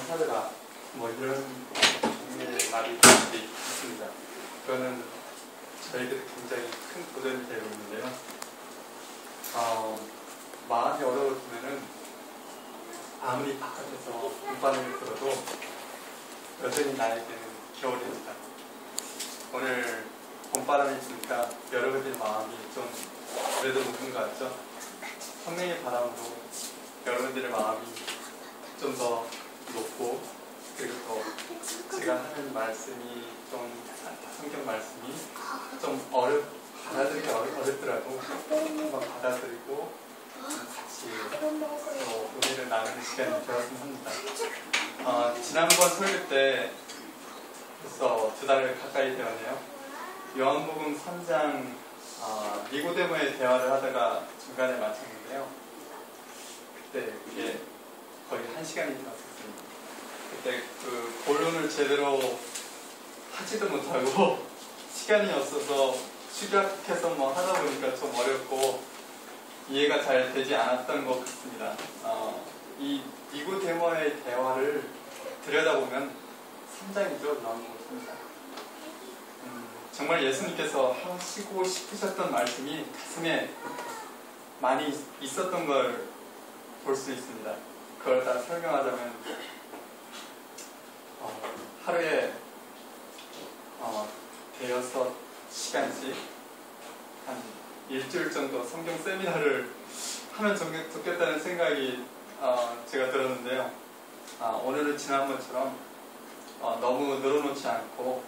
사드라 뭐 이런 종류의 말이 있습니다. 그거는 저희들이 굉장히 큰 도전이 되고 있는데요. 마음이 어려워지면은 아무리 바깥에서 빗바람이 불어도 여전히 나에게는 겨울입니다. 오늘 봄바람이 부니까 여러분들 마음이 좀 그래도 높은 것 같죠? 성령의 바람으로 여러분들의 마음이 좀 더 높고, 그리고 또 제가 하는 말씀이 좀 성경 말씀이 좀 받아들이기 어렵더라도 한번 받아들이고 같이 또 은혜를 나누는 시간이 되었으면 합니다. 지난번 설교 때 벌써 2달 가까이 되었네요. 요한복음 3장 니고데모의 대화를 하다가 중간에 마쳤는데요. 그때 그게 거의 1시간이 되었었습니다. 그때 그 본론을 제대로 하지도 못하고 시간이 없어서 축약해서 뭐 하다 보니까 좀 어렵고 이해가 잘 되지 않았던 것 같습니다. 이 니고데모의 대화를 들여다보면 3장이죠. 요한복음 3장. 정말 예수님께서 하시고 싶으셨던 말씀이 가슴에 많이 있었던 걸 볼 수 있습니다. 그걸 다 설명하자면 하루에 대여섯 시간씩 한 일주일 정도 성경 세미나를 하면 좋겠다는 생각이 제가 들었는데요. 오늘은 지난번처럼 너무 늘어놓지 않고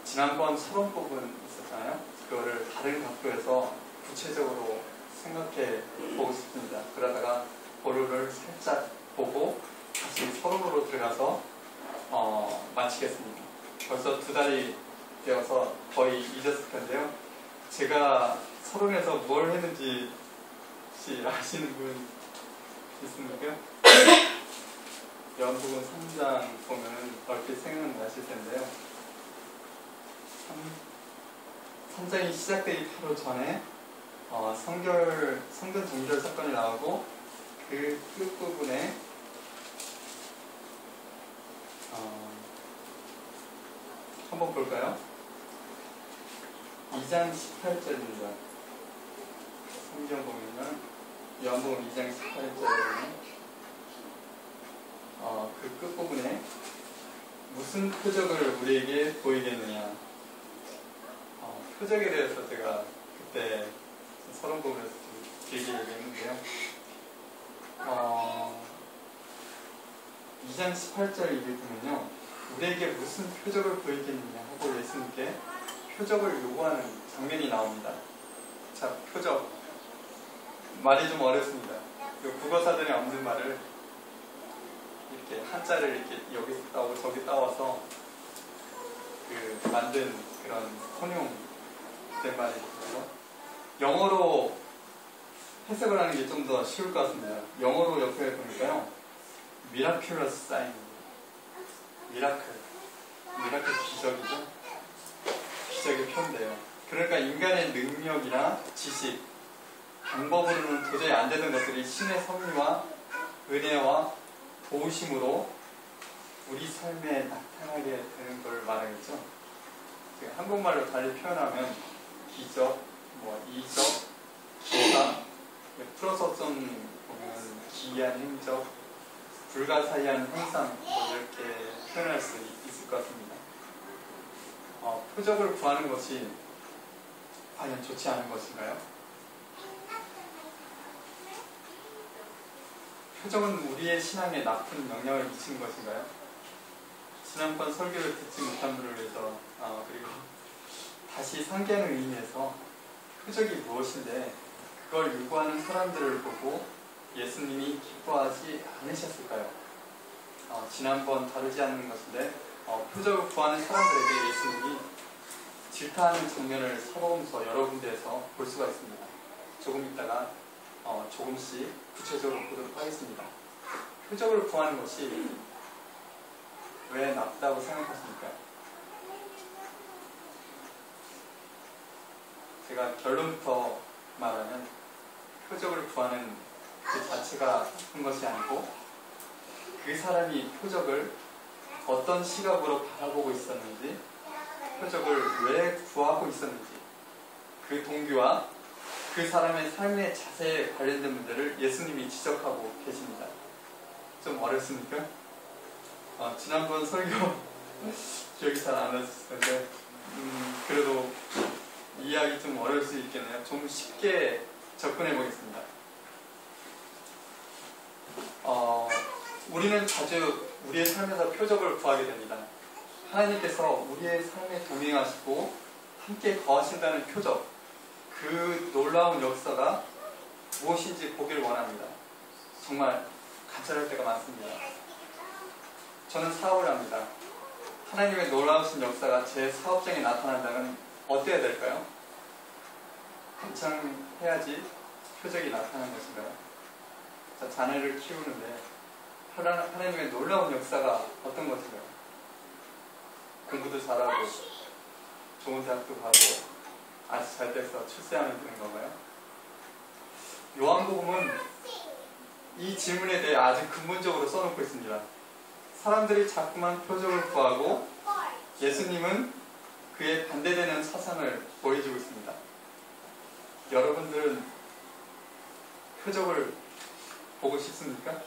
지난번 서론 부분 있었잖아요. 그거를 다른 각도에서 구체적으로 생각해 보고 싶습니다. 그러다가 본론을 살짝 보고 다시 서론으로 들어가서 마치겠습니다. 벌써 2달이 되어서 거의 잊었을 텐데요. 제가 서론에서 뭘 했는지 혹시 아시는 분 있습니까? 요한복음 3장 보면 얼핏 생각나실 텐데요. 3장이 시작되기 바로 전에 성전 정결 사건이 나오고 그 끝부분에 한번 볼까요? 2장 18절입니다. 성경 보면은 요한복음 2장 18절에 그 끝부분에 무슨 표적을 우리에게 보이겠느냐. 표적에 대해서 제가 그때 서론 부분에서 좀 길게 얘기했는데요. 2장 18절 읽으면요, 우리에게 무슨 표적을 보이겠느냐 하고 예수님께 표적을 요구하는 장면이 나옵니다. 자, 표적. 말이 좀 어렵습니다. 국어사전에 없는 말을 이렇게 한자를 이렇게 여기 따고 저기 따와서 만든 그런 혼용된 말이거든요. 영어로 해석을 하는 게 좀 더 쉬울 것 같습니다. 영어로 옆에 보니까요, miraculous sign, 미라클 기적이죠. 기적의 표현돼요. 그러니까 인간의 능력이나 지식, 방법으로는 도저히 안 되는 것들이 신의 섭리와 은혜와 도우심으로 우리 삶에 나타나게 되는 걸 말하겠죠. 한국말로 달리 표현하면 기적, 이적, 기사, 풀어서 좀 보면 기이한 행적, 불가사의한 현상, 이렇게 표현할 수 있을 것 같습니다. 표적을 구하는 것이 과연 좋지 않은 것인가요? 표적은 우리의 신앙에 나쁜 영향을 미치는 것인가요? 지난번 설교를 듣지 못한 분을 위해서 그리고 다시 상기하는 의미에서 표적이 무엇인데 그걸 요구하는 사람들을 보고 예수님이 기뻐하지 않으셨을까요? 지난번 다루지 않는 것인데 표적을 구하는 사람들에게 예수님이 질타하는 장면을 서러움서 여러 군데에서 볼 수가 있습니다. 조금 있다가 조금씩 구체적으로 보도록 하겠습니다. 표적을 구하는 것이 왜 나쁘다고 생각하십니까? 제가 결론부터 말하면 표적을 구하는 그 자체가 나쁜 것이 아니고 그 사람이 표적을 어떤 시각으로 바라보고 있었는지, 표적을 왜 구하고 있었는지, 그 동기와 그 사람의 삶의 자세에 관련된 문제를 예수님이 지적하고 계십니다. 좀 어렵습니까? 지난번 설교 기억이 잘 안 나셨을 텐데 그래도 이해하기 좀 어려울 수 있겠네요. 좀 쉽게 접근해 보겠습니다. 우리는 자주 우리의 삶에서 표적을 구하게 됩니다. 하나님께서 우리의 삶에 동행하시고 함께 거하신다는 표적, 그 놀라운 역사가 무엇인지 보기를 원합니다. 정말 간절할 때가 많습니다. 저는 사업을 합니다. 하나님의 놀라우신 역사가 제 사업장에 나타난다면 어때야 될까요? 한창 해야지 표적이 나타나는 것인가요? 자, 자녀를 키우는데 하나님의 놀라운 역사가 어떤 것인가요? 공부도 잘하고 좋은 대학도 가고 아주 잘 돼서 출세하면 되는 건가요? 요한복음은 이 질문에 대해 아주 근본적으로 써놓고 있습니다. 사람들이 자꾸만 표적을 구하고 예수님은 그에 반대되는 사상을 보여주고 있습니다. 여러분들은 표적을 보고 싶습니까?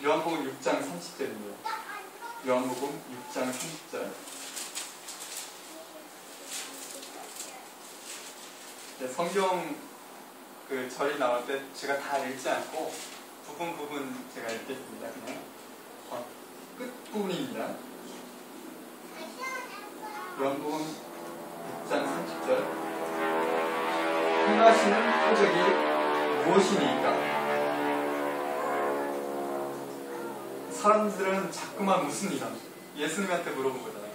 요한복음 6장 30절입니다. 요한복음 6장 30절. 성경 그 절이 나올 때 제가 다 읽지 않고 부분 제가 읽겠습니다. 그냥 끝부분입니다. 요한복음 6장 30절. 행하시는 표적이 무엇이니까? 사람들은 자꾸만 묻습니다. 예수님한테 물어본 거잖아요.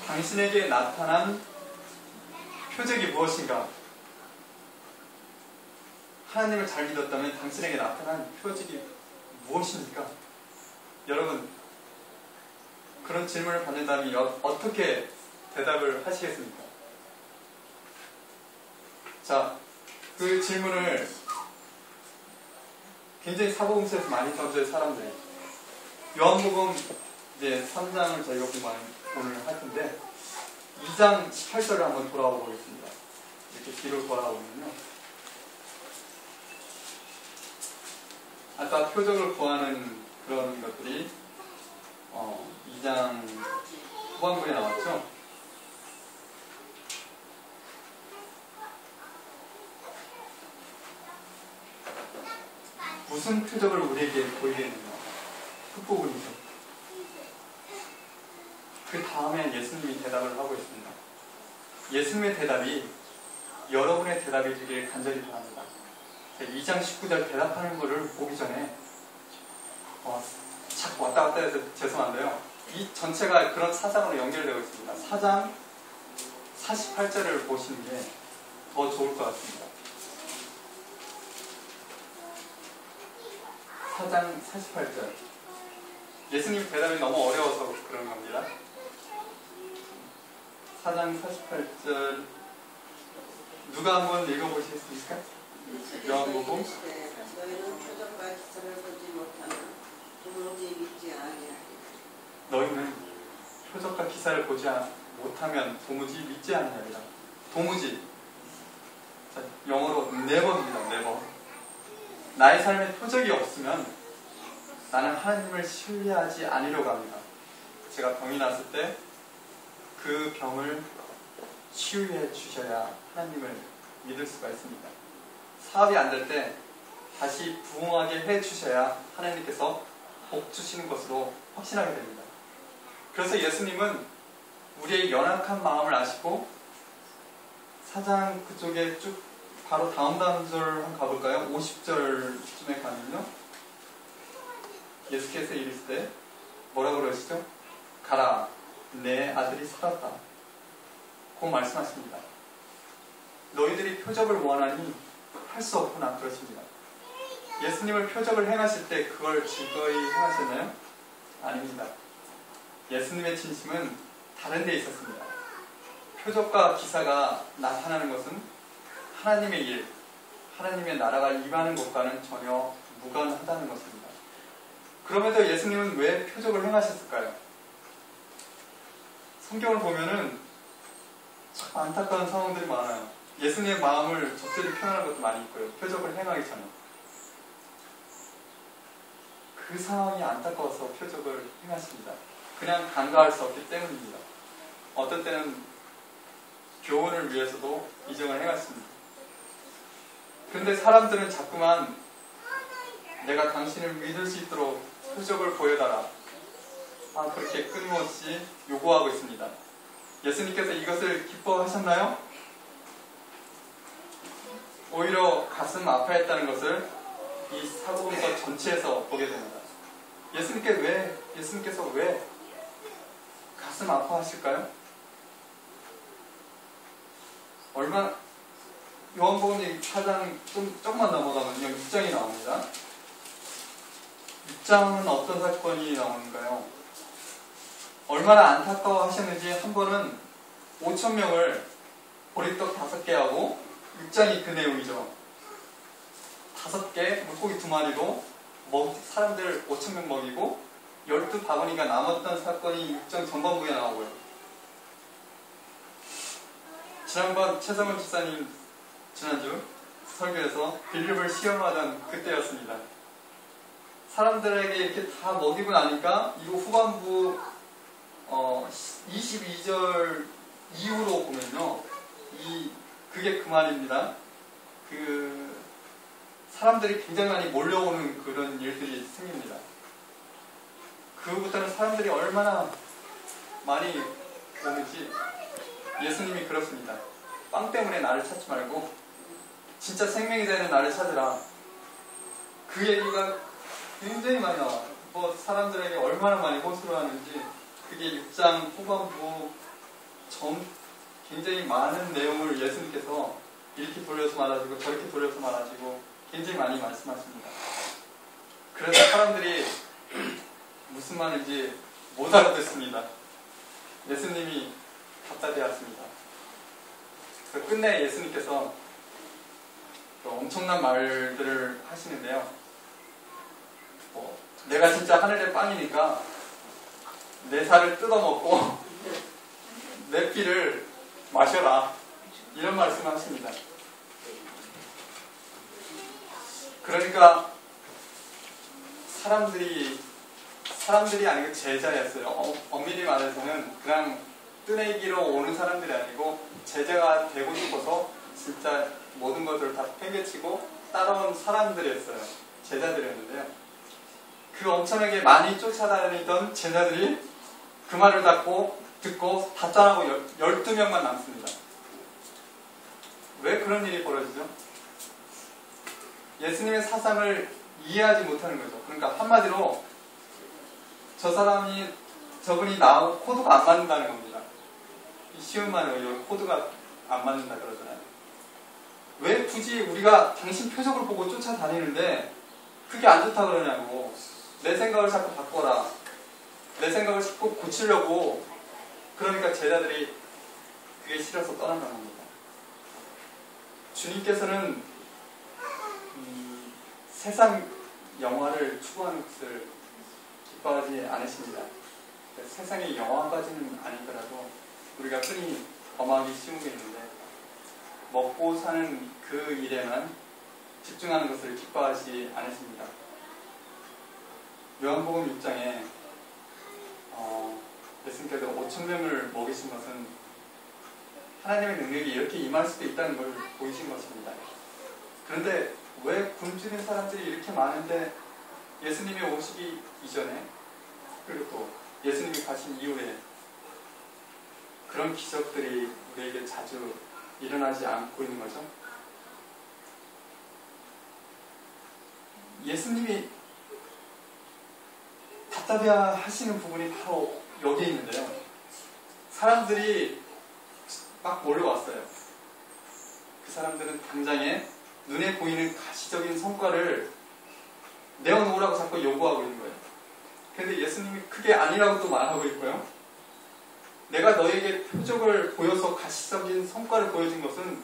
당신에게 나타난 표적이 무엇인가? 하나님을 잘 믿었다면 당신에게 나타난 표적이 무엇입니까? 여러분, 그런 질문을 받는다면 어떻게 대답을 하시겠습니까? 자, 그 질문을 굉장히 사복음서에서 많이 던져요, 사람들이. 요한복음 이제 3장을 저희가 오늘 할 텐데 2장 18절을 한번 돌아와 보겠습니다. 이렇게 뒤로 돌아오면요. 아까 표적을 구하는 그런 것들이 2장 후반부에 나왔죠. 무슨 표적을 우리에게 보이겠느냐? 끝부분이죠. 그 다음에 예수님이 대답을 하고 있습니다. 예수님의 대답이 여러분의 대답이 되길 간절히 바랍니다. 2장 19절 대답하는 것을 보기 전에 자꾸 왔다 갔다 해서 죄송한데요. 이 전체가 그런 사장으로 연결되어 있습니다. 4장 48절을 보시는 게 더 좋을 것 같습니다. 4장 48절. 예수님 대답이 너무 어려워서 그런 겁니다. 4장 48절 누가 한번 읽어보시겠습니까? 요한복음. 너희는 표적과 기사를 보지 못하면 도무지 믿지 아니하리라. 너희는 표적과 기사를 보지 못하면 도무지 믿지 아니하리라. 도무지. 자, 영어로 never입니다. never. 나의 삶에 표적이 없으면 나는 하나님을 신뢰하지 않으려고 합니다. 제가 병이 났을 때 그 병을 치유해 주셔야 하나님을 믿을 수가 있습니다. 사업이 안 될 때 다시 부흥하게 해 주셔야 하나님께서 복 주시는 것으로 확신하게 됩니다. 그래서 예수님은 우리의 연약한 마음을 아시고 4장 그쪽에 쭉 바로 다음 단절 한번 가볼까요? 50절쯤에 가면요. 예수께서 이르실 때 뭐라고 그러시죠? 가라, 내 아들이 살았다. 그 말씀하십니다. 너희들이 표적을 원하니 할 수 없구나 그러십니다. 예수님을 표적을 행하실 때 그걸 즐거이 행하셨나요? 아닙니다. 예수님의 진심은 다른 데 있었습니다. 표적과 기사가 나타나는 것은 하나님의 일, 하나님의 나라가 임하는 것과는 전혀 무관하다는 것입니다. 그럼에도 예수님은 왜 표적을 행하셨을까요? 성경을 보면은 참 안타까운 상황들이 많아요. 예수님의 마음을 적절히 표현하는 것도 많이 있고요. 표적을 행하기 전에. 그 상황이 안타까워서 표적을 행하십니다. 그냥 간과할 수 없기 때문입니다. 어떤 때는 교훈을 위해서도 이적을 행하십니다. 그런데 사람들은 자꾸만 내가 당신을 믿을 수 있도록 표적을 보여달라. 그렇게 끊임없이 요구하고 있습니다. 예수님께서 이것을 기뻐하셨나요? 오히려 가슴 아파했다는 것을 이 사복음서 전체에서 보게 됩니다. 예수님께서 왜 가슴 아파하실까요? 요한복음 4장 조금만 넘어가면요, 6장이 나옵니다. 6장은 어떤 사건이 나오는가요? 얼마나 안타까워하셨는지 한 번은 5,000명을 보리떡 5개 하고 6장이 그 내용이죠. 5개 물고기 2마리로 사람들 5,000명 먹이고 12바구니가 남았던 사건이 6장 전반부에 나오고요. 지난번 최성원 집사님 지난주 설교에서 빌립을 시험하던 그때였습니다. 사람들에게 이렇게 다 먹이고 나니까 이거 후반부 22절 이후로 보면요, 그게 그 말입니다. 사람들이 굉장히 많이 몰려오는 그런 일들이 생깁니다. 그부터는 사람들이 얼마나 많이 오는지 예수님이 그렇습니다. 빵 때문에 나를 찾지 말고 진짜 생명이 되는 나를 찾으라. 그 얘기가 굉장히 많이 나와요. 사람들에게 얼마나 많이 호소를 하는지, 그게 6장 후반부 굉장히 많은 내용을 예수님께서 이렇게 돌려서 말하시고 저렇게 돌려서 말하시고 굉장히 많이 말씀하십니다. 그래서 사람들이 무슨 말인지 못 알아듣습니다. 예수님이 답답해하십니다. 그래서 끝내 예수님께서 엄청난 말들을 하시는데요. 내가 진짜 하늘의 빵이니까 내 살을 뜯어먹고 내 피를 마셔라. 이런 말씀을 하십니다. 그러니까 사람들이 아니고 제자였어요. 엄밀히 말해서는 그냥 뜨내기로 오는 사람들이 아니고 제자가 되고 싶어서 진짜 모든 것들을 다 팽개치고 따라온 사람들이었어요. 제자들이었는데요. 그 엄청나게 많이 쫓아다니던 제자들이 그 말을 듣고 다 떠나고 12명만 남습니다. 왜 그런 일이 벌어지죠? 예수님의 사상을 이해하지 못하는 거죠. 그러니까 한마디로 저분이 나하고 코드가 안 맞는다는 겁니다. 쉬운 말로 코드가 안 맞는다 그러잖아요. 왜 굳이 우리가 당신 표적을 보고 쫓아다니는데 그게 안 좋다 그러냐고. 내 생각을 자꾸 바꿔라. 내 생각을 자꾸 고치려고. 그러니까 제자들이 그게 싫어서 떠난다는 겁니다. 주님께서는 세상 영화를 추구하는 것을 기뻐하지 않으십니다. 세상의 영화까지는 아니더라도 우리가 흔히 범하기 쉬운 게 있는데 먹고 사는 그 일에만 집중하는 것을 기뻐하지 않으십니다. 요한복음 6장에 예수님께서 5,000명을 먹이신 것은 하나님의 능력이 이렇게 임할 수도 있다는 걸 보이신 것입니다. 그런데 왜 굶주린 사람들이 이렇게 많은데 예수님이 오시기 이전에 그리고 또 예수님이 가신 이후에 그런 기적들이 우리에게 자주 일어나지 않고 있는 거죠? 예수님이 답답해 하시는 부분이 바로 여기에 있는데요. 사람들이 막 몰려왔어요. 그 사람들은 당장에 눈에 보이는 가시적인 성과를 내어놓으라고 자꾸 요구하고 있는 거예요. 그런데 예수님이 그게 아니라고 또 말하고 있고요. 내가 너에게 표적을 보여서 가시적인 성과를 보여준 것은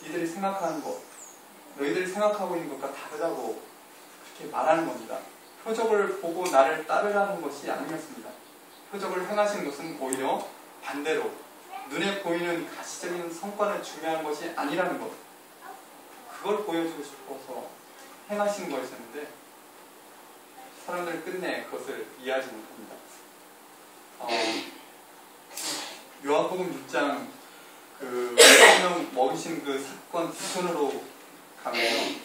니들이 생각하는 것, 너희들이 생각하고 있는 것과 다르다고 그렇게 말하는 겁니다. 표적을 보고 나를 따르라는 것이 아니었습니다. 표적을 행하신 것은 오히려 반대로 눈에 보이는 가시적인 성과는 중요한 것이 아니라는 것, 그걸 보여주고 싶어서 행하시는 거였는데 사람들은 끝내 그것을 이해하지 못합니다. 요한복음 6장 그 성령 먹이신 그 사건 뒷편으로 가면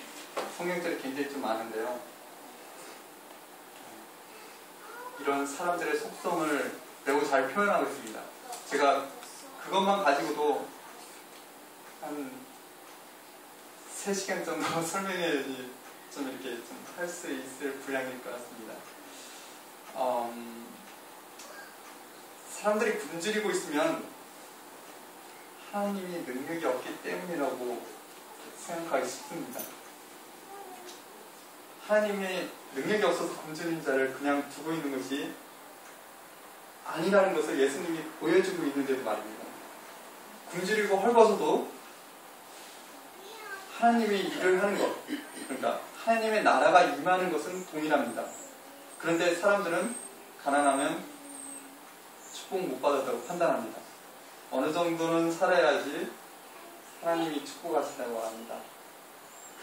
성경들이 굉장히 좀 많은데요. 이런 사람들의 속성을 매우 잘 표현하고 있습니다. 제가 그것만 가지고도 한 3시간 정도 설명해야지 좀 이렇게 좀 할 수 있을 분량일 것 같습니다. 사람들이 굶주리고 있으면 하나님이 능력이 없기 때문이라고 생각하기 쉽습니다. 하나님의 능력이 없어서 굶주린 자를 그냥 두고 있는 것이 아니라는 것을 예수님이 보여주고 있는데도 말입니다. 굶주리고 헐벗어도 하나님이 일을 하는 것, 그러니까 하나님의 나라가 임하는 것은 동일합니다. 그런데 사람들은 가난하면 축복 못 받았다고 판단합니다. 어느 정도는 살아야지 하나님이 축복하신다고 합니다.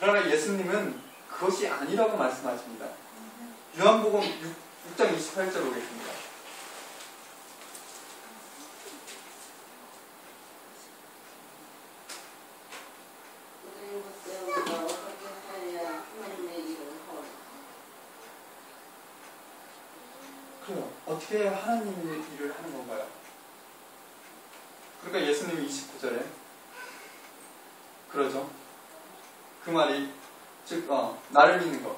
그러나 예수님은 그것이 아니라고 말씀하십니다. 요한복음 6장 28절 보겠습니다. 그래요. 어떻게 하나님의 일을 하는 건가요? 그러니까 예수님이 29절에 그러죠. 그 말이 즉 나를 믿는 것,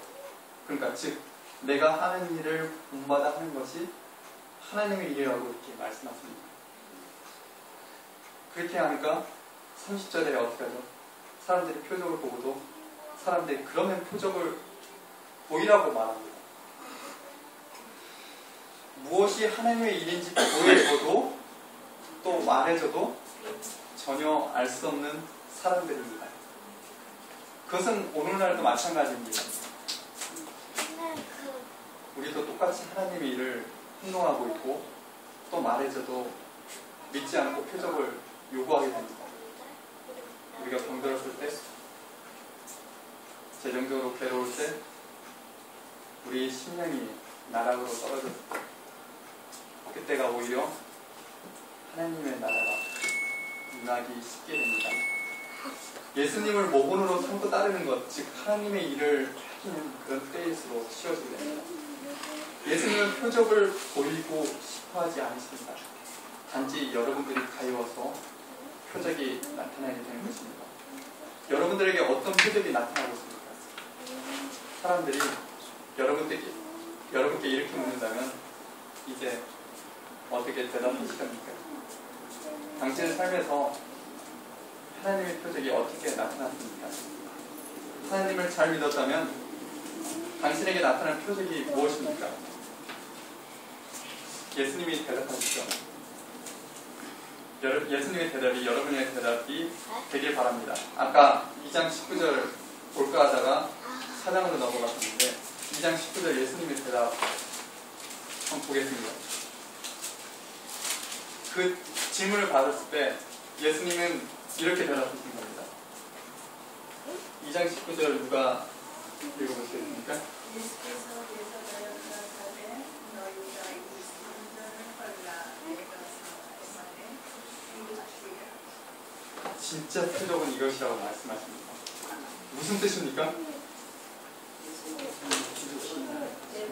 그러니까 즉 내가 하는 일을 본받아 하는 것이 하나님의 일이라고 이렇게 말씀하십니다. 그렇게 하니까 30절에 어떻게 하죠? 사람들이 표적을 보고도 사람들이 그러면 표적을 보이라고 말합니다. 무엇이 하나님의 일인지 보여줘도 또 말해줘도 전혀 알 수 없는 사람들입니다. 그것은 오늘날도 마찬가지입니다. 우리도 똑같이 하나님의 일을 행동하고 있고 또 말해줘도 믿지 않고 표적을 요구하게 됩니다. 우리가 병들었을 때, 재정적으로 괴로울 때, 우리 심령이 나락으로 떨어졌을 때, 그때가 오히려 하나님의 나라가 임하기 쉽게 됩니다. 예수님을 모본으로 삼고 따르는 것, 즉 하나님의 일을 하기는 그런 때일수록 쉬워지게 됩니다. 예수님은 표적을 보이고 싶어하지 않으십니다. 단지 여러분들이 가여워서 표적이 나타나게 되는 것입니다. 여러분들에게 어떤 표적이 나타나고 있습니까? 사람들이 여러분께 이렇게 묻는다면 이제 어떻게 대답하실 겁니까? 당신의 삶에서 하나님의 표적이 어떻게 나타났습니까? 하나님을 잘 믿었다면 당신에게 나타난 표적이 무엇입니까? 예수님이 대답하시죠. 예수님의 대답이 여러분의 대답이 되길 바랍니다. 아까 2장 19절 볼까 하다가 4장으로 넘어갔었는데 2장 19절 예수님의 대답 한번 보겠습니다. 그 질문을 받았을 때 예수님은 이렇게 대답하신 겁니다. 2장 19절 누가 읽어보시겠습니까? 예수께서 대사하여 너희가 이 성전을 헐라 내가 사망의 이루시리라. 진짜 표적은 이것이라고 말씀하십니다. 무슨 뜻입니까?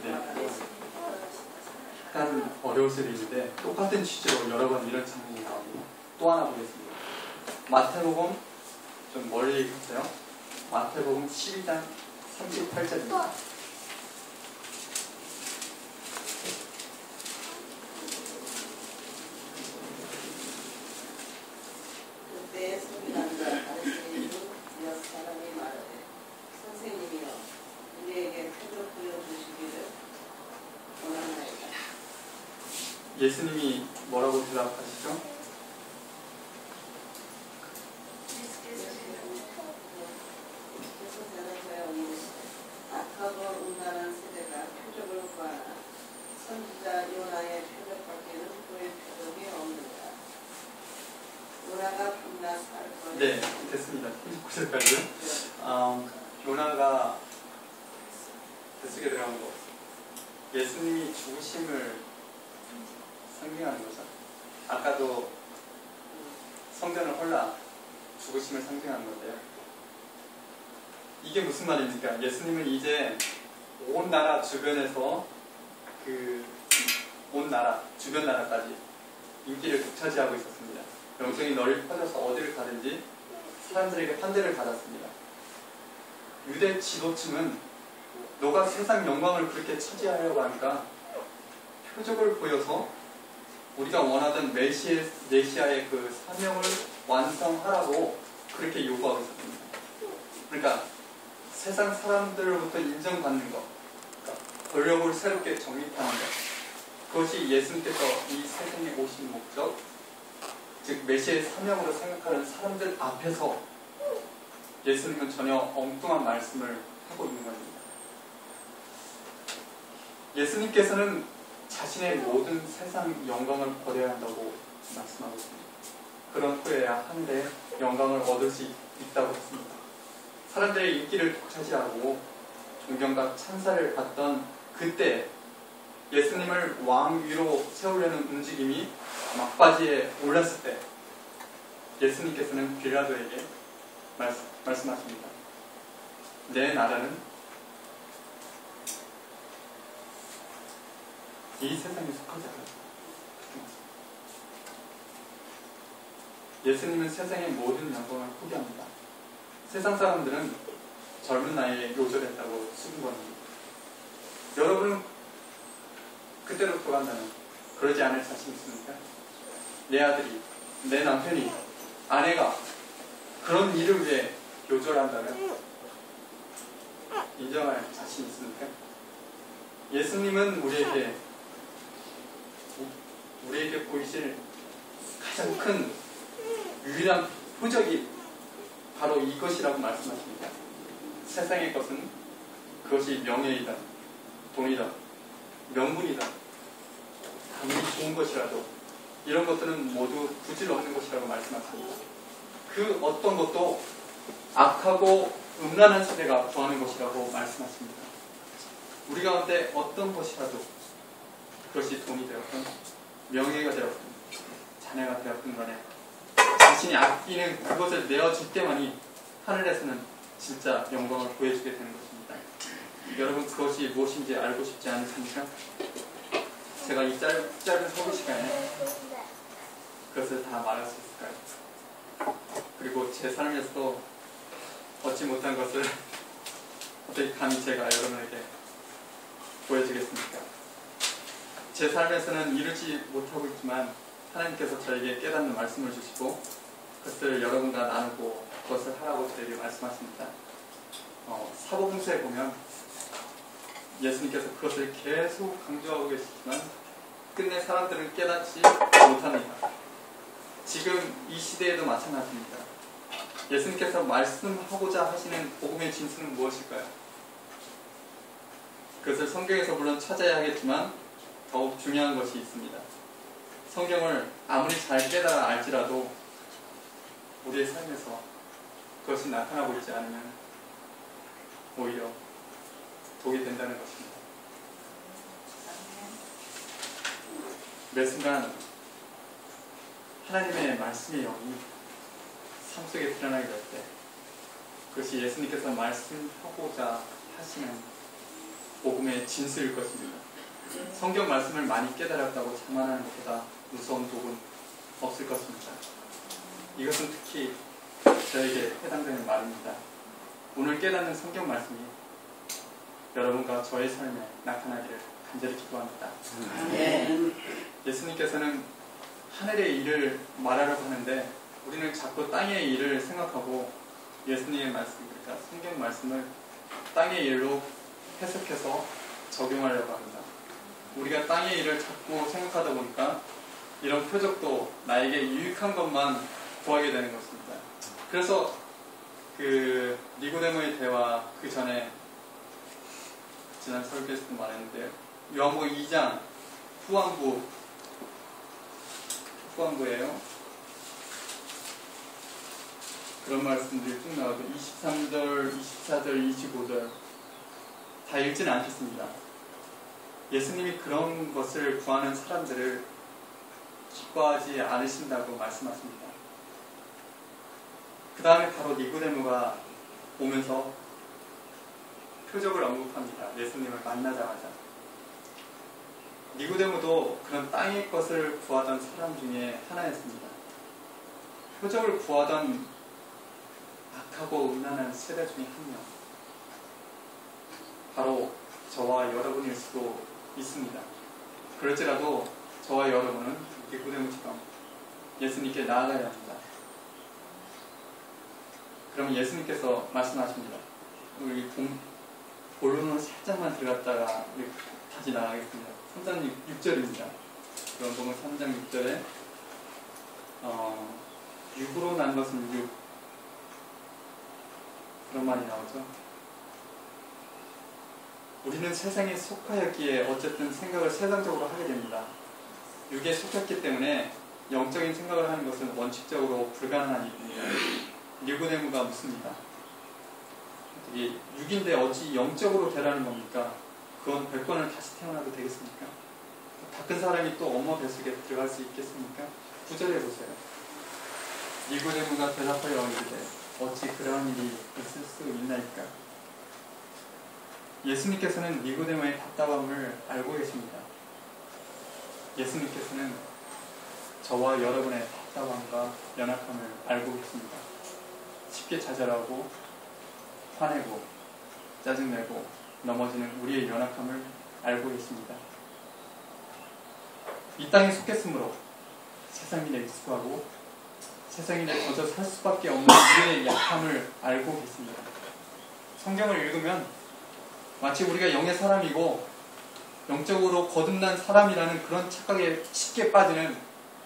네. 약간 어려울 수도 있는데 똑같은 취지로 여러 번 이런 장면이 나옵니다. 또 하나 보겠습니다. 마태복음 좀 멀리 갔어요. 마태복음 12장 38절입니다. 그때 서기관과 바리새인 중 몇 사람이 말하되 선생님이여 우리에게 표적 보여주시기를 원하나이다. 예수님이 뭐라고 대답하시죠? 보실까요? 요나가 뱃속에 들어간 거. 예수님이 죽으심을 상징하는 거죠. 아까도 성전을 헐라 죽으심을 상징하는 건데요. 이게 무슨 말입니까? 예수님은 이제 온 나라 주변에서 온 나라 주변 나라까지 인기를 독차지하고 있었습니다. 영성이 널리 퍼져서 어디를 가든지 사람들에게 환대를 받았습니다. 유대 지도층은 너가 세상 영광을 그렇게 차지하려고 하니까 표적을 보여서 우리가 원하던 메시아의 그 사명을 완성하라고 그렇게 요구하고 있었습니다. 그러니까 세상 사람들로부터 인정받는 것, 그러니까 권력을 새롭게 정립하는 것, 그것이 예수님께서 이 세상에 오신 목적, 즉 메시아의 사명으로 생각하는 사람들 앞에서 예수님은 전혀 엉뚱한 말씀을 하고 있는 겁니다. 예수님께서는 자신의 모든 세상 영광을 버려야 한다고 말씀하고 있습니다. 그런 후에야 하늘의 영광을 얻을 수 있다고 했습니다. 사람들의 인기를 독차지하고 존경과 찬사를 받던 그때 예수님을 왕 위로 세우려는 움직임이 막바지에 올랐을 때 예수님께서는 빌라도에게 말씀하십니다. 내 나라는 이 세상에 속하지 않아. 예수님은 세상의 모든 영광을 포기합니다. 세상 사람들은 젊은 나이에 요절했다고 수군거립니다. 여러분은 그때로 돌아간다면 그러지 않을 자신 있습니까? 내 아들이, 내 남편이, 아내가 그런 일을 위해 요절한다면 인정할 자신 있습니까? 예수님은 우리에게 보이실 가장 큰 유일한 표적이 바로 이것이라고 말씀하십니다. 세상의 것은 그것이 명예이다, 돈이다, 명분이다, 아무리 좋은 것이라도 이런 것들은 모두 부질없는 것이라고 말씀하십니다. 그 어떤 것도 악하고 음란한 세대가 구하는 것이라고 말씀하십니다. 우리 가운데 어떤 것이라도 그것이 돈이 되었든 명예가 되었든 자녀가 되었든 간에 자신이 아끼는 그것을 내어줄 때만이 하늘에서는 진짜 영광을 보여주게 되는 것입니다. 여러분 그것이 무엇인지 알고 싶지 않으십니까? 제가 이 짧은 소개 시간에 그것을 다 말할 수 있을까요? 그리고 제 삶에서도 얻지 못한 것을 어떻게 감히 제가 여러분에게 보여주겠습니까? 제 삶에서는 이루지 못하고 있지만 하나님께서 저에게 깨닫는 말씀을 주시고 그것을 여러분과 나누고 그것을 하라고 저에게 말씀하십니다. 사복음서에 보면 예수님께서 그것을 계속 강조하고 계시지만 끝내 사람들은 깨닫지 못합니다. 지금 이 시대에도 마찬가지입니다. 예수님께서 말씀하고자 하시는 복음의 진수는 무엇일까요? 그것을 성경에서 물론 찾아야 하겠지만 더욱 중요한 것이 있습니다. 성경을 아무리 잘 깨달아 알지라도 우리의 삶에서 그것이 나타나고 있지 않으면 오히려 독이 된다는 것입니다. 매 순간 하나님의 말씀의 영이 삶 속에 드러나게 될 때 그것이 예수님께서 말씀하고자 하시는 복음의 진수일 것입니다. 성경 말씀을 많이 깨달았다고 자만하는 것보다 무서운 독은 없을 것입니다. 이것은 특히 저에게 해당되는 말입니다. 오늘 깨닫는 성경 말씀이 여러분과 저의 삶에 나타나기를 간절히 기도합니다. 예수님께서는 하늘의 일을 말하려고 하는데 우리는 자꾸 땅의 일을 생각하고 예수님의 말씀, 그러니까 성경 말씀을 땅의 일로 해석해서 적용하려고 합니다. 우리가 땅의 일을 자꾸 생각하다 보니까 이런 표적도 나에게 유익한 것만 구하게 되는 것입니다. 그래서 그 니고데모의 대화 그 전에 지난 설교에서도 말했는데요. 요한복음 2장 후반부예요. 그런 말씀들이 쭉 나와도 23절, 24절, 25절 다 읽지는 않겠습니다. 예수님이 그런 것을 구하는 사람들을 기뻐하지 않으신다고 말씀하십니다. 그 다음에 바로 니고데모가 오면서 표적을 언급합니다. 예수님을 만나자마자. 니고데모도 그런 땅의 것을 구하던 사람 중에 하나였습니다. 표적을 구하던 악하고 음란한 세대 중에 한 명. 바로 저와 여러분일 수도 있습니다. 그럴지라도 저와 여러분은 니고데모처럼 예수님께 나아가야 합니다. 그럼 예수님께서 말씀하십니다. 우리 본론으로 살짝만 들어갔다가 다시 나가겠습니다. 3장 6절입니다. 그럼 보면 3장 6절에 6으로 난 것은 6 그런 말이 나오죠. 우리는 세상에 속하였기에 어쨌든 생각을 세상적으로 하게 됩니다. 6에 속했기 때문에 영적인 생각을 하는 것은 원칙적으로 불가능한 일입니다. 니고데모가 묻습니다. 6인데 어찌 영적으로 되라는 겁니까? 그건 100번을 다시 태어나도 되겠습니까? 다 큰 사람이 또 엄마 뱃속에 들어갈 수 있겠습니까? 9절에 보세요. 니고데모가 대답하여 이르되 어찌 그러한 일이 있을 수 있나이까? 예수님께서는 니고데모의 답답함을 알고 계십니다. 예수님께서는 저와 여러분의 답답함과 연약함을 알고 계십니다. 쉽게 좌절하고 화내고 짜증내고 넘어지는 우리의 연약함을 알고 계십니다. 이 땅에 속했으므로 세상인에 익숙하고 세상인에 젖어 살 수밖에 없는 우리의 약함을 알고 계십니다. 성경을 읽으면 마치 우리가 영의 사람이고 영적으로 거듭난 사람이라는 그런 착각에 쉽게 빠지는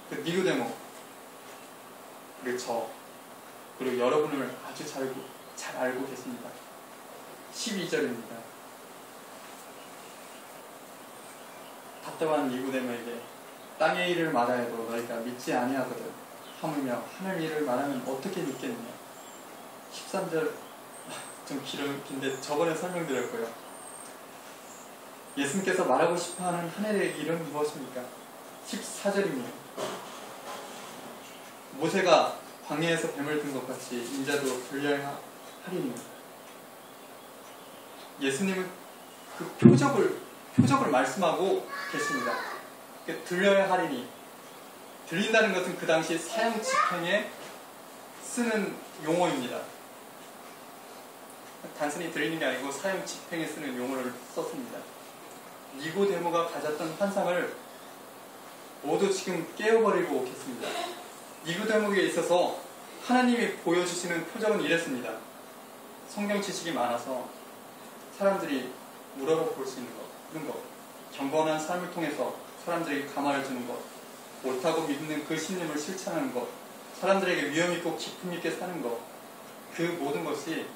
그 니고데모, 그리고 저, 그리고 여러분을 아주 잘 알고 계십니다. 12절입니다. 답답한 니고데모에게 땅의 일을 말하여도 너희가 믿지 아니하거든 하물며 하늘 일을 말하면 어떻게 믿겠느냐. 13절 좀 긴데 저번에 설명드렸고요. 예수님께서 말하고 싶어하는 하늘의 일은 무엇입니까? 14절입니다. 모세가 광야에서 뱀을 든 것 같이 인자도 들려야 하리니. 예수님은 그 표적을 말씀하고 계십니다. 들려야 하리니. 들린다는 것은 그 당시 사형 집행에 쓰는 용어입니다. 단순히 들리는 게 아니고 사형 집행에 쓰는 용어를 썼습니다. 니고데모가 가졌던 환상을 모두 지금 깨어버리고 계십니다. 니고데모에게 있어서 하나님이 보여주시는 표적은 이랬습니다. 성경 지식이 많아서 사람들이 물어볼 수 있는 것, 그런 것, 경건한 삶을 통해서 사람들에게 감화를 주는 것, 옳다고 믿는 그 신념을 실천하는 것, 사람들에게 위험 있고 기품 있게 사는 것, 그 모든 것이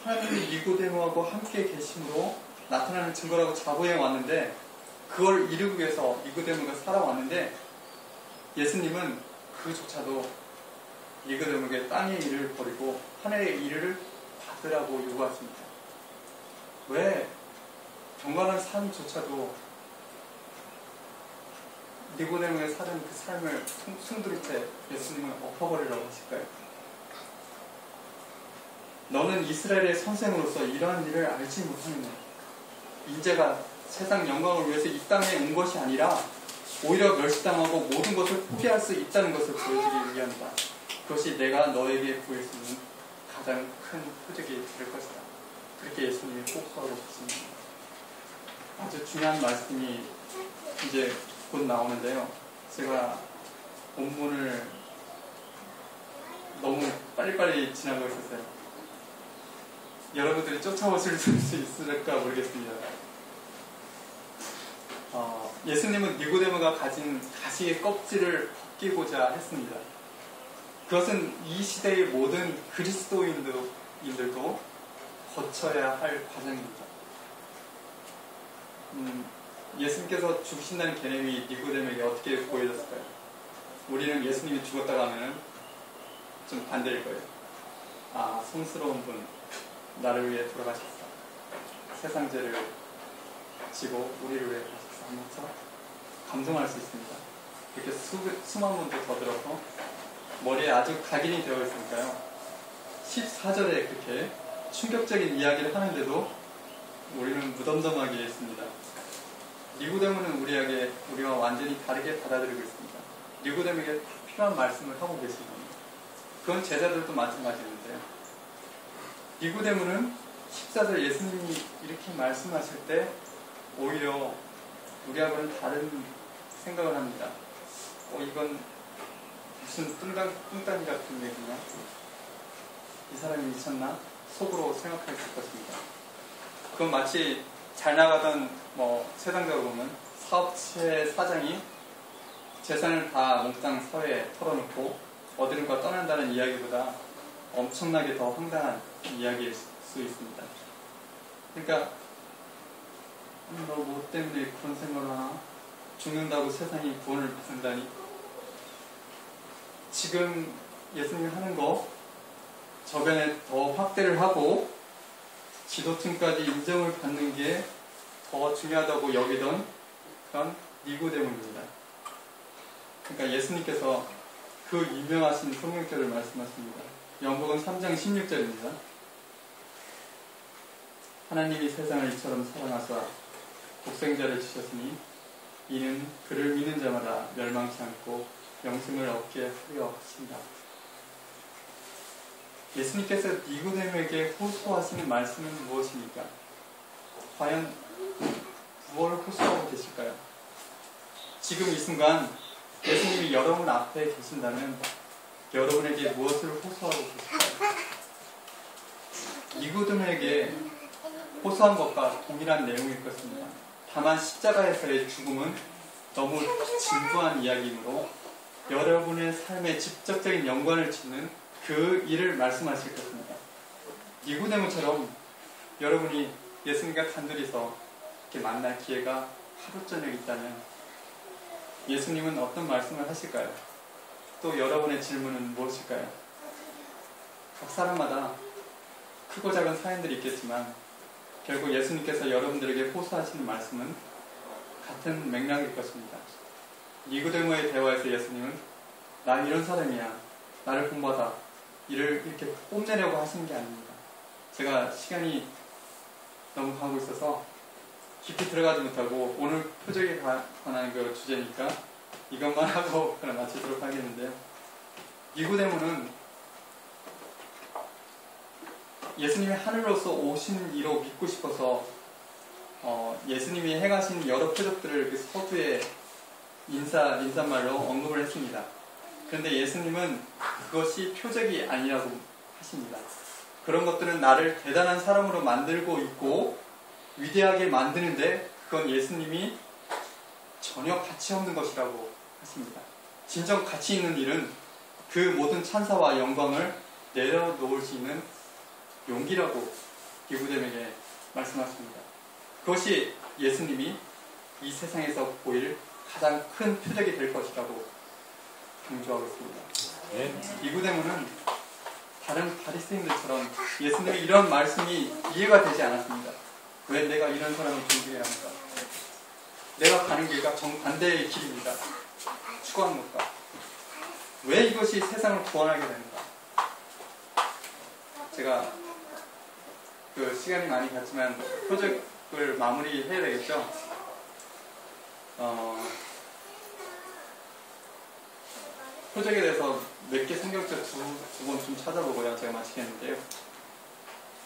하나님이 니고데모하고 함께 계심으로 나타나는 증거라고 자부해 왔는데, 그걸 이루기 위해서 니고데모가 살아왔는데, 예수님은 그조차도 니고데모에게 땅의 일을 버리고 하늘의 일을 받으라고 요구하십니다. 왜 경건한 삶조차도 니고데모의 사는 그 삶을 숨들일 때 예수님은 엎어버리라고 하실까요? 너는 이스라엘의 선생으로서 이러한 일을 알지 못하느냐. 인자가 세상 영광을 위해서 이 땅에 온 것이 아니라 오히려 멸시당하고 모든 것을 포기할 수 있다는 것을 보여주기 위함이다. 그것이 내가 너에게 보일 수 있는 가장 큰 표적이 될 것이다. 그렇게 예수님이 호소하고 계십니다. 아주 중요한 말씀이 이제 곧 나오는데요. 제가 본문을 너무 빨리빨리 지나가고 있었어요. 여러분들이 쫓아오실 수 있을까 모르겠습니다. 예수님은 니고데모가 가진 가시의 껍질을 벗기고자 했습니다. 그것은 이 시대의 모든 그리스도인들도 거쳐야 할 과정입니다. 예수님께서 죽으신다는 개념이 니고데모에게 어떻게 보여졌을까요? 우리는 예수님이 죽었다고 하면 좀 반대일 거예요. 아, 성스러운 분, 나를 위해 돌아가셨어. 세상 죄를 지고 우리를 위해 가셨어 하면서 감동할 수 있습니다. 이렇게 수만 문도 더 들어서 머리에 아주 각인이 되어 있으니까요. 14절에 그렇게 충격적인 이야기를 하는데도 우리는 무덤덤하게 했습니다. 니고데모는 우리와 완전히 다르게 받아들이고 있습니다. 니고데모에게 필요한 말씀을 하고 계십니다. 그건 제자들도 마찬가지인데요. 니고데모는 14절 예수님이 이렇게 말씀하실 때 오히려 우리하고는 다른 생각을 합니다. 이건 무슨 뚱딴이 같은 얘기냐? 이 사람이 미쳤나? 속으로 생각했을 것입니다. 그건 마치 잘 나가던 세상적으로 보면 사업체 사장이 재산을 다 몽땅 사회에 털어놓고 어디론가 떠난다는 이야기보다 엄청나게 더 황당한 이야기일 수 있습니다. 그러니까 너 뭐 때문에 그런 생각을 하나? 죽는다고 세상이 구원을 받는다니? 지금 예수님이 하는 거 저변에 더 확대를 하고 지도층까지 인정을 받는 게 더 중요하다고 여기던 그런 니고데모입니다. 그러니까 예수님께서 그 유명하신 성경절을 말씀하십니다. 요한복음 3장 16절입니다. 하나님이 세상을 이처럼 사랑하사 독생자를 주셨으니 이는 그를 믿는 자마다 멸망치 않고 영생을 얻게 하려 하신다. 예수님께서 니고데모에게 호소하시는 말씀은 무엇입니까? 과연 무엇을 호소하고 계실까요? 지금 이 순간 예수님이 여러분 앞에 계신다면 여러분에게 무엇을 호소하고 계실까요? 니고데모에게 호소한 것과 동일한 내용일 것입니다. 다만 십자가에서의 죽음은 너무 진부한 이야기이므로 여러분의 삶에 직접적인 연관을 짓는 그 일을 말씀하실 것입니다. 니고데모처럼 여러분이 예수님과 단둘이서 이렇게 만날 기회가 하루 저녁 있다면 예수님은 어떤 말씀을 하실까요? 또 여러분의 질문은 무엇일까요? 각 사람마다 크고 작은 사연들이 있겠지만 결국 예수님께서 여러분들에게 호소하시는 말씀은 같은 맥락일 것입니다. 니고데모의 대화에서 예수님은 난 이런 사람이야. 나를 본받아. 이를 이렇게 뽐내려고 하시는 게 아닙니다. 제가 시간이 너무 가고 있어서 깊이 들어가지 못하고 오늘 표적에 관한 그 주제니까 이것만 하고 그럼 마치도록 하겠는데요. 니고데모는 예수님이 하늘로서 오신 이로 믿고 싶어서 예수님이 행하신 여러 표적들을 그 서두에 인사말로 언급을 했습니다. 그런데 예수님은 그것이 표적이 아니라고 하십니다. 그런 것들은 나를 대단한 사람으로 만들고 있고 위대하게 만드는데 그건 예수님이 전혀 가치 없는 것이라고 하십니다. 진정 가치 있는 일은 그 모든 찬사와 영광을 내려놓을 수 있는 용기라고 니고데모에게 말씀하십니다. 그것이 예수님이 이 세상에서 보일 가장 큰 표적이 될 것이라고 강조하고 있습니다. 니고데모는 다른 바리새인들처럼 예수님의 이런 말씀이 이해가 되지 않았습니다. 왜 내가 이런 사람을 존중해야 합니까? 내가 가는 길과 정반대의 길입니다. 추구하는 것과 왜 이것이 세상을 구원하게 되는가? 제가 그 시간이 많이 갔지만 표적을 마무리해야 되겠죠? 표적에 대해서 몇 개 성경책 두 번 좀 찾아보고요. 제가 마치겠는데요.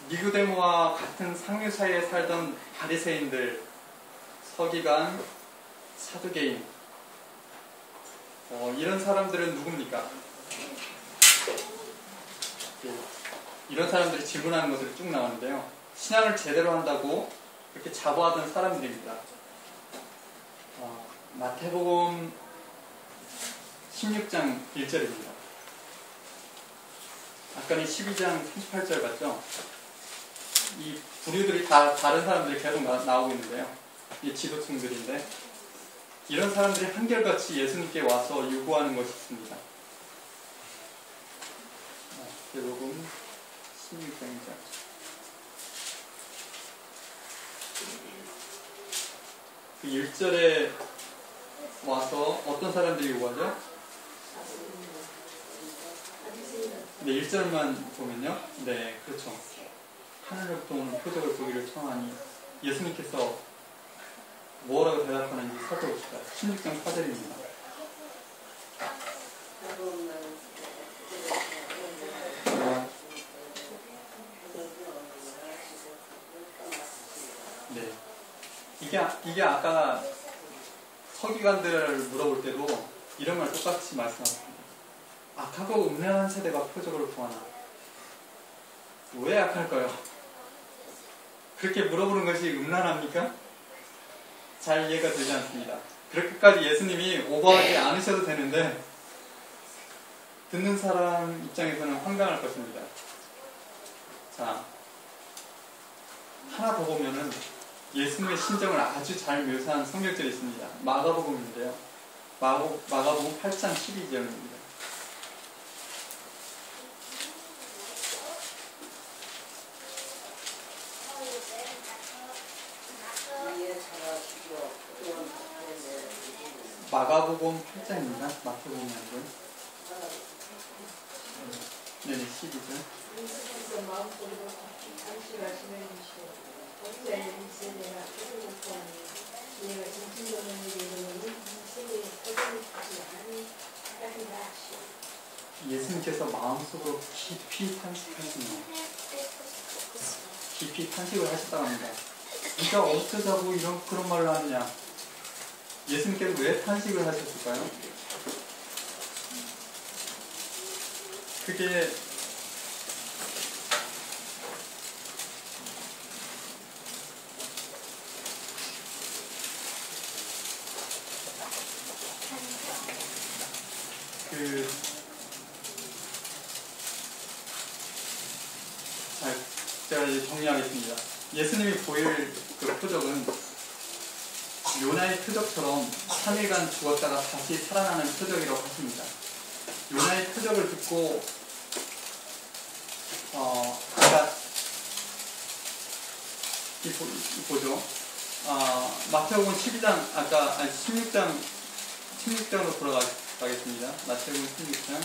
니고데모와 같은 상류 사이에 살던 바리새인들, 서기관, 사두개인, 이런 사람들은 누굽니까? 이런 사람들이 질문하는 것들이 쭉 나오는데요. 신앙을 제대로 한다고 이렇게 자부하던 사람들입니다. 마태복음 16장 1절입니다. 아까는 12장 38절 봤죠? 이 부류들이 다 다른 사람들이 계속 나오고 있는데요. 이 지도층들인데 이런 사람들이 한결같이 예수님께 와서 요구하는 것이 있습니다. 마태복음 16장이죠. 그 1절에 와서 어떤 사람들이 요구하죠? 네, 1절만 보면요. 네, 그렇죠. 하늘로부터 오는 표적을 보기를 청하니 예수님께서 뭐라고 대답하는지 살펴봅시다. 16장 4절입니다. 네. 이게 아까 서기관들을 물어볼 때도 이런 말 똑같이 말씀하셨습니다. 악하고 음란한 세대가 표적을 구하나. 왜 악할까요? 그렇게 물어보는 것이 음란합니까? 잘 이해가 되지 않습니다. 그렇게까지 예수님이 오버하지 않으셔도 되는데 듣는 사람 입장에서는 황당할 것입니다. 자, 하나 더 보면은 예수님의 심정을 아주 잘 묘사한 성경절이 있습니다. 마가복음인데요. 마가복음 8장 12절입니다. 마가복음 8장입니다. 마태복음이 아니고요. 네네, 12절. 예수께서 마음속으로 안심하시는 이시오. 혼자의 인생에나 표적을 구하니 내가 정신적인 일에 이르니 인생의 표적을 주지 않으니 하나님이라 하시오. 예수님께서 마음속으로 깊이 탄식하시네요. 깊이 탄식을 하셨다고 합니다. 네가 어쩌자고 그런 말을 하느냐. 예수님께서 왜 탄식을 하셨을까요? 그게 제가 이제 정리하겠습니다. 예수님이 보일 그 표적은 요나의 표적처럼 3일간 죽었다가 다시 살아나는 표적이라고 하십니다. 요나의 표적을 듣고 아까 보죠. 마태복음 12장 16장으로 돌아가겠습니다. 마태복음 16장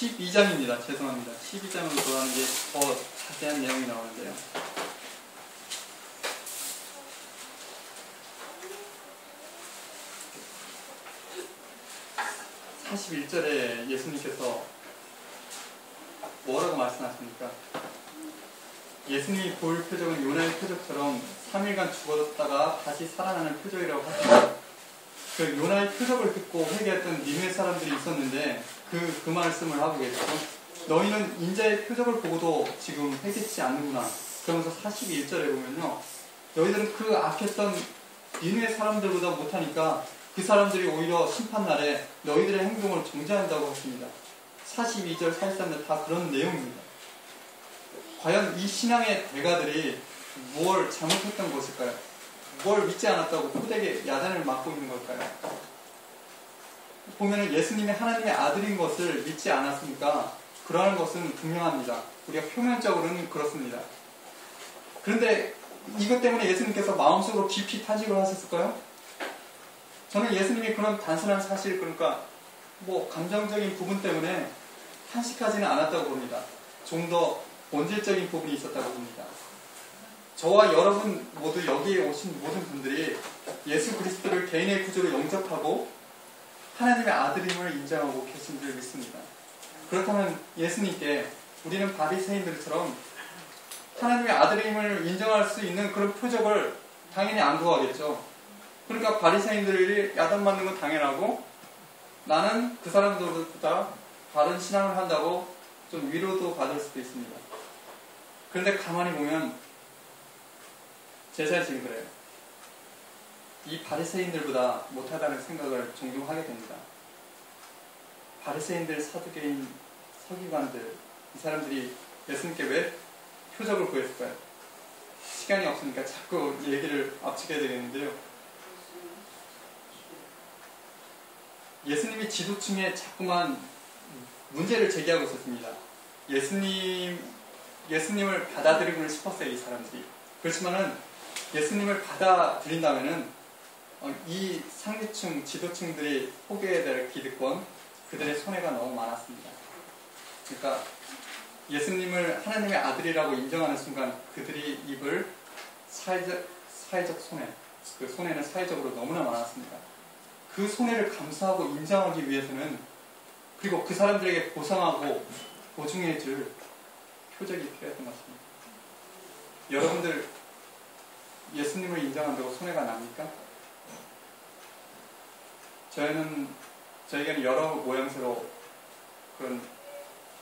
12장입니다. 죄송합니다. 12장으로 돌아가는 게 더 자세한 내용이 나오는데요. (41절에) 예수님께서 뭐라고 말씀하십니까? 예수님이 보일 표적은 요나의 표적처럼 3일간 죽었다가 다시 살아나는 표적이라고 하십니다. 그 요나의 표적을 듣고 회개했던 니느웨 사람들이 있었는데 그 말씀을 하고 계시죠. 너희는 인자의 표적을 보고도 지금 회개치 않는구나. 그러면서 42절에 보면요. 너희들은 그 악했던 니느웨 사람들보다 못하니까 그 사람들이 오히려 심판날에 너희들의 행동을 정죄한다고 하십니다. 42절, 43절 다 그런 내용입니다. 과연 이 신앙의 대가들이 뭘 잘못했던 것일까요? 뭘 믿지 않았다고 호되게 야단을 맞고 있는 걸까요? 보면은 예수님이 하나님의 아들인 것을 믿지 않았으니까 그러한 것은 분명합니다. 우리가 표면적으로는 그렇습니다. 그런데 이것 때문에 예수님께서 마음속으로 깊이 탄식을 하셨을까요? 저는 예수님이 그런 단순한 사실, 그러니까 감정적인 부분 때문에 탄식하지는 않았다고 봅니다. 좀 더 본질적인 부분이 있었다고 봅니다. 저와 여러분 모두 여기에 오신 모든 분들이 예수 그리스도를 개인의 구주로 영접하고 하나님의 아들임을 인정하고 계신 줄 믿습니다. 그렇다면 예수님께 우리는 바리새인들처럼 하나님의 아들임을 인정할 수 있는 그런 표적을 당연히 안 구하겠죠. 그러니까 바리새인들이 야단맞는 건 당연하고 나는 그 사람들보다 다른 신앙을 한다고 좀 위로도 받을 수도 있습니다. 그런데 가만히 보면 제 자신이 그래요. 이 바리새인들보다 못하다는 생각을 종종 하게 됩니다. 바리새인들, 사두개인, 서기관들, 이 사람들이 예수님께 왜 표적을 구했을까요? 시간이 없으니까 자꾸 얘기를 앞지게 되겠는데요. 예수님이 지도층에 자꾸만 문제를 제기하고 있었습니다. 예수님을 받아들이고 싶었어요, 이 사람들이. 그렇지만은 예수님을 받아들인다면은 이 상류층, 지도층들이 포기해야 될 기득권, 그들의 손해가 너무 많았습니다. 그러니까 예수님을 하나님의 아들이라고 인정하는 순간 그들이 입을 사회적 손해, 그 손해는 사회적으로 너무나 많았습니다. 그 손해를 감수하고 인정하기 위해서는, 그리고 그 사람들에게 보상하고 보증해줄 표적이 필요했던 것입니다. 여러분들 예수님을 인정한다고 손해가 납니까? 저에게는 여러 모양새로 그런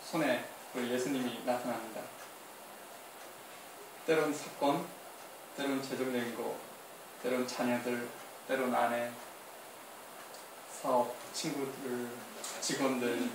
손해, 예수님이 나타납니다. 때론 사건, 때론 재정적인 거, 때론 자녀들, 때론 아내, 사업, 친구들, 직원들,